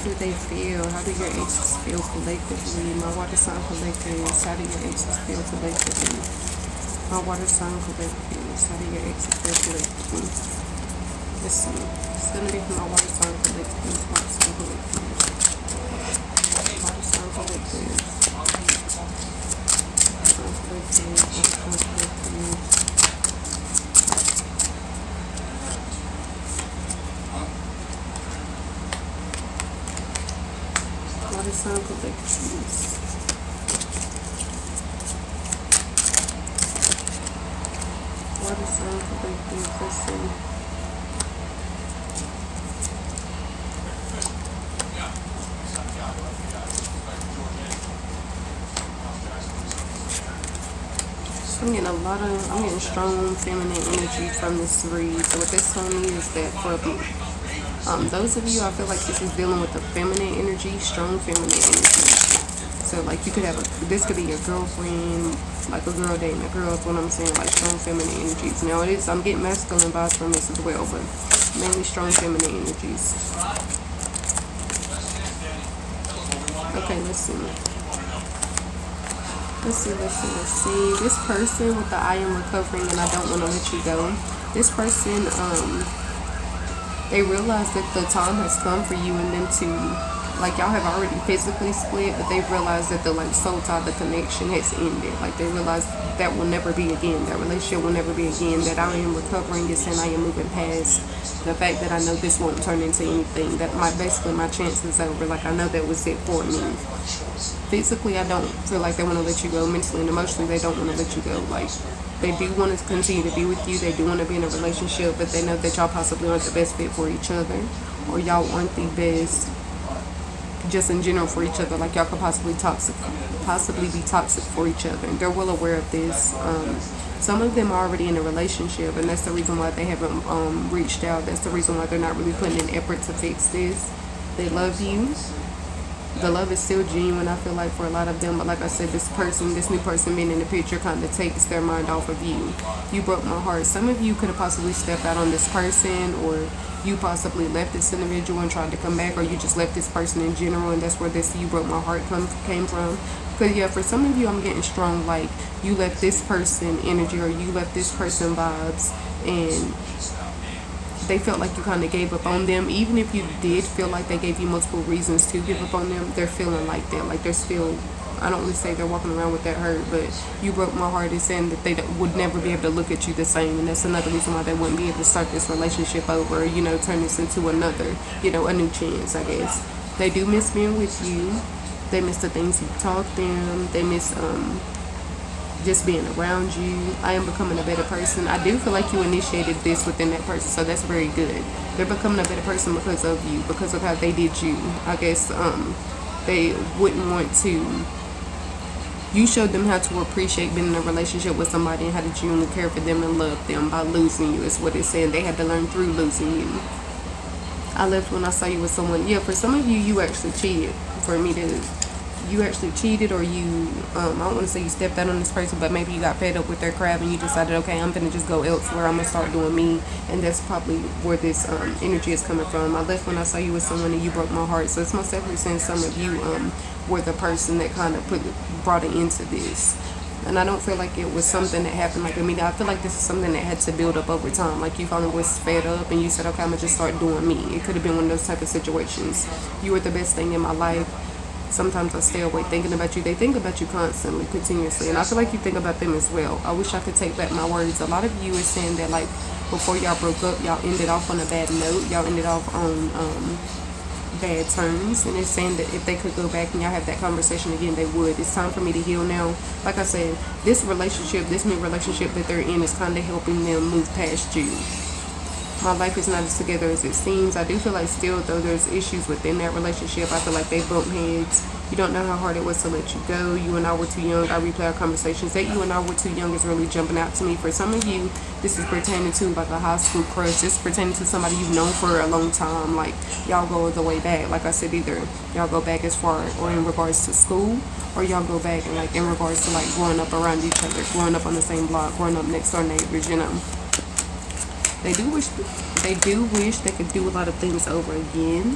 do they feel? How do your exes feel collectively? My water sign collectives, how do your exes feel collectively? My water sign collectives, how do your exes feel collectively? Let's see. It's gonna be for my water sign collectives, water sign collectives. Water sign collectives. Water sign collectives, water sign collectives. Water sign collectives. Water sign collectives. Let's see. I'm getting strong feminine energy from this read. So what this told me is that for those of you, I feel like this is dealing with the feminine energy, strong feminine energy. So like you could have this could be your girlfriend, like a girl dating a girl, is what I'm saying, like strong feminine energies. Now I'm getting masculine vibes from this as well, but mainly strong feminine energies. Okay, let's see. Let's see. This person with the I am recovering and I don't want to let you go. This person, they realize that the time has come for you and them to, like, y'all have already physically split, but they realize that the soul tie, the connection has ended. Like, they realize that will never be again. That relationship will never be again. That I am recovering this and I am moving past the fact that I know this won't turn into anything. That basically my chance is over. Like, I know that was it for me. Physically, I don't feel like they want to let you go. Mentally and emotionally, they don't want to let you go. Like, they do want to continue to be with you. They do want to be in a relationship, but they know that y'all possibly aren't the best fit for each other, or y'all aren't the best just in general for each other. Like, y'all could possibly be toxic for each other. And they're well aware of this. Some of them are already in a relationship, and that's the reason why they haven't reached out. That's the reason why they're not really putting in effort to fix this. They love you. The love is still genuine, I feel like, for a lot of them. But like I said, this new person being in the picture kind of takes their mind off of you. You broke my heart. Some of you could have possibly stepped out on this person, or you possibly left this individual and tried to come back, or you just left this person in general, and that's where this you broke my heart came from. Because yeah, for some of you, I'm getting strong, like, you left this person energy, or you left this person vibes, and they felt like you kind of gave up on them. Even if you did feel like they gave you multiple reasons to give up on them, they're feeling like that. Like, they're still, I don't want to say they're walking around with that hurt, but you broke my heart is saying that they would never be able to look at you the same. And that's another reason why they wouldn't be able to start this relationship over, you know, turn this into another, you know, a new chance, I guess. They do miss being with you. They miss the things you taught them. They miss just being around you. I am becoming a better person. I do feel like you initiated this within that person, so that's very good. They're becoming a better person because of you, because of how they did you. I guess they wouldn't want to. You showed them how to appreciate being in a relationship with somebody and how to genuinely care for them and love them by losing you, is what it's saying. They had to learn through losing you. I left when I saw you with someone. Yeah, for some of you, you actually cheated. You actually cheated, or you, I don't want to say you stepped out on this person, but maybe you got fed up with their crap and you decided, okay, I'm going to just go elsewhere. I'm going to start doing me. And that's probably where this energy is coming from. I left when I saw you with someone and you broke my heart. So it's most definitely saying some of you were the person that kind of brought it into this. And I don't feel like it was something that happened like immediately. I feel like this is something that had to build up over time. Like, you finally was fed up and you said, okay, I'm going to just start doing me. It could have been one of those type of situations. You were the best thing in my life. Sometimes I stay awake thinking about you. They think about you constantly, continuously. And I feel like you think about them as well. I wish I could take back my words. A lot of you are saying that, like, before y'all broke up, y'all ended off on a bad note. Y'all ended off on bad terms. And it's saying that if they could go back and y'all have that conversation again, they would. It's time for me to heal now. Like I said, this new relationship that they're in is kind of helping them move past you. My life is not as together as it seems. I do feel like still, though, there's issues within that relationship. I feel like they bump heads. You don't know how hard it was to let you go. You and I were too young. I replay our conversations. That you and I were too young is really jumping out to me. For some of you, this is pertaining to like a high school crush. This is pertaining to somebody you've known for a long time. Like, y'all go all the way back. Like I said, either y'all go back as far or in regards to school, or y'all go back and like in regards to like growing up around each other, growing up on the same block, growing up next door neighbors, you know. They do wish they could do a lot of things over again.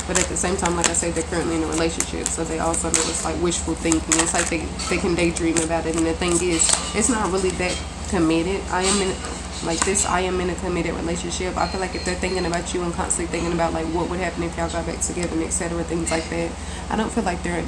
But at the same time, like I said, they're currently in a relationship, so they also know it's like wishful thinking. It's like they can daydream about it, and the thing is, it's not really that committed. I am in a committed relationship. I feel like if they're thinking about you and constantly thinking about like what would happen if y'all got back together and etc., things like that, I don't feel like they're,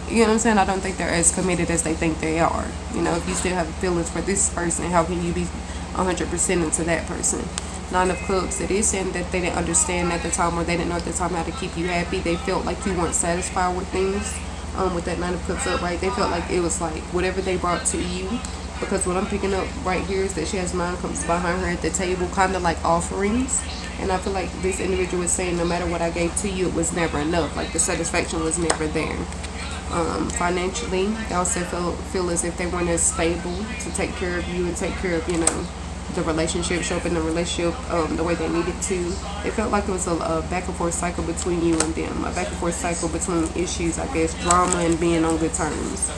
you know what I'm saying? I don't think they're as committed as they think they are. You know, if you still have feelings for this person, how can you be 100% into that person? Nine of Cups, it is saying that they didn't understand at the time, or they didn't know at the time how to keep you happy. They felt like you weren't satisfied with things. With that Nine of Cups upright, they felt like it was like whatever they brought to you. Because what I'm picking up right here is that she has 9 cups behind her at the table, kind of like offerings. And I feel like this individual is saying no matter what I gave to you, it was never enough. Like the satisfaction was never there. Financially, they also feel as if they weren't as stable to take care of you and take care of, you know, the relationship, show up in the relationship the way they needed to. It felt like it was a back and forth cycle between you and them. A back and forth cycle between issues, I guess, drama and being on good terms.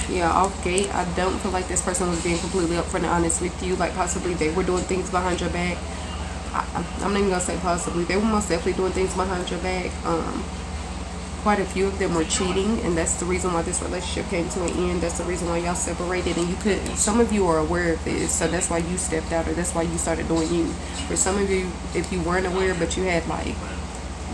Yeah, off gate, I don't feel like this person was being completely upfront and honest with you. Like possibly they were doing things behind your back. I'm not even gonna say possibly. They were most definitely doing things behind your back. Quite a few of them were cheating, and that's the reason why this relationship came to an end. That's the reason why y'all separated, and you could. Some of you are aware of this, so that's why you stepped out, or that's why you started doing you. For some of you, if you weren't aware, but you had like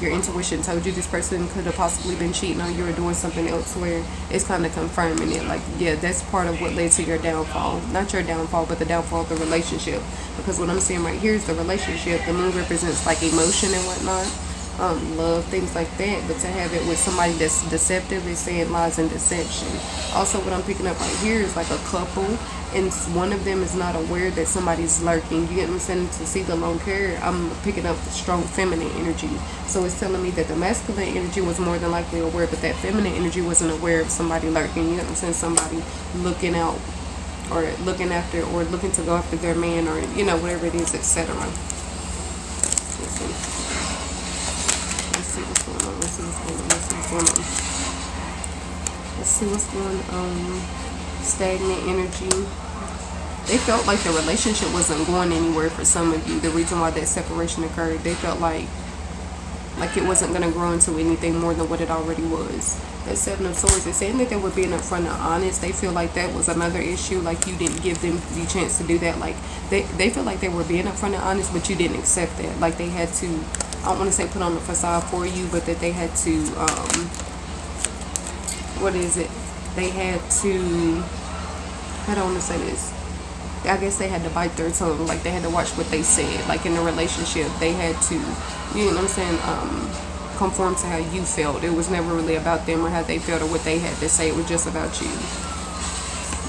your intuition told you this person could have possibly been cheating on you or doing something elsewhere, it's kind of confirming it. Like, yeah, that's part of what led to your downfall. Not your downfall, but the downfall of the relationship. Because what I'm seeing right here is the relationship. The moon represents like emotion and whatnot, love, things like that. But to have it with somebody that's deceptive is saying lies and deception. Also, what I'm picking up right here is like a couple, and one of them is not aware that somebody's lurking. You get what I'm saying? To see the long hair, I'm picking up the strong feminine energy. So it's telling me that the masculine energy was more than likely aware, but that feminine energy wasn't aware of somebody lurking. You get what I'm saying? Somebody looking out, or looking after, or looking to go after their man, or, you know, whatever it is, etc. Let's see what's going on. Let's see what's going on. Let's see what's going on. Let's see what's going on. Stagnant energy. They felt like the relationship wasn't going anywhere for some of you. The reason why that separation occurred, they felt like it wasn't going to grow into anything more than what it already was. That Seven of Swords is saying that they were being upfront and honest. They feel like that was another issue. Like you didn't give them the chance to do that. Like they feel like they were being upfront and honest, but you didn't accept that. Like they had to, I don't want to say put on the facade for you, but that they had to, what is it? They had to, I don't want to say this. I guess they had to bite their tongue. Like they had to watch what they said. Like in the relationship, they had to, you know what I'm saying, conform to how you felt. It was never really about them or how they felt or what they had to say. It was just about you.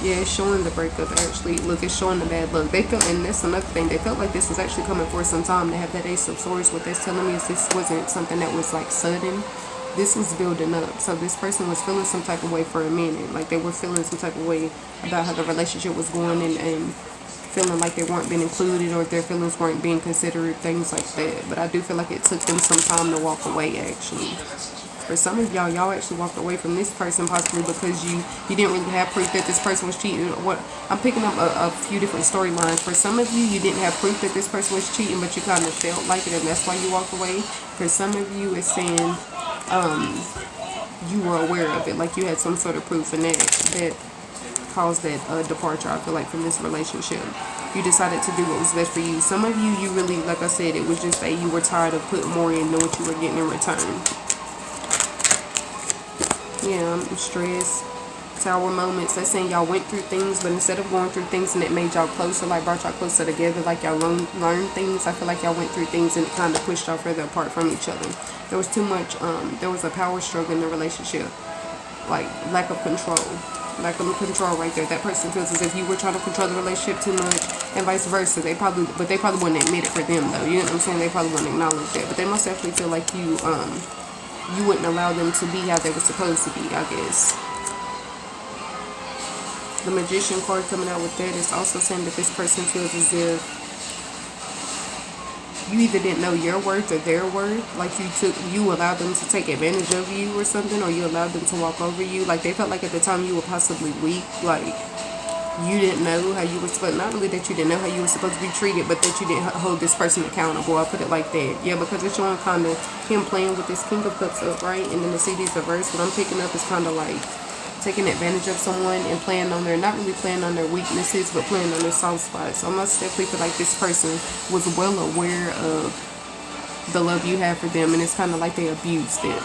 Yeah, it's showing the breakup actually. Look, it's showing the bad luck. They felt, and that's another thing, they felt like this was actually coming for some time. To have that Ace of Swords, what that's telling me is this wasn't something that was like sudden. This was building up. So this person was feeling some type of way for a minute. Like they were feeling some type of way about how the relationship was going, and feeling like they weren't being included, or their feelings weren't being considered, things like that. But I do feel like it took them some time to walk away actually. For some of y'all actually walked away from this person possibly because you didn't really have proof that this person was cheating. What I'm picking up a few different storylines. For some of you didn't have proof that this person was cheating, but you kind of felt like it, and that's why you walked away. For some of you, it's saying you were aware of it, like you had some sort of proof, and that caused that departure, I feel like, from this relationship. You decided to do what was best for you. Some of you really, like I said, it was just that you were tired of putting more in than what you were getting in return. Yeah, I'm stressed. Tower moments. That's saying y'all went through things, but instead of going through things and it made y'all closer, like brought y'all closer together, like y'all learned things, I feel like y'all went through things and it kind of pushed y'all further apart from each other. There was too much, there was a power struggle in the relationship. Like lack of control. Lack of control right there. That person feels as if you were trying to control the relationship too much, and vice versa. They probably wouldn't admit it for them though. You know what I'm saying? They probably wouldn't acknowledge that. But they most definitely feel like you wouldn't allow them to be how they were supposed to be, I guess. The Magician card coming out with that is also saying that this person feels as if you either didn't know your worth or their worth. Like you allowed them to take advantage of you or something, or you allowed them to walk over you. Like they felt like at the time you were possibly weak. Like you didn't know how you were supposed, not really that you didn't know how you were supposed to be treated, but that you didn't hold this person accountable. I'll put it like that. Yeah, because it's showing kind of him playing with this King of Cups upright, and then the CD is reversed. What I'm picking up is kind of like taking advantage of someone and playing on their, not really playing on their weaknesses, but playing on their soft spots. So I must definitely feel like this person was well aware of the love you have for them, and it's kind of like they abused it.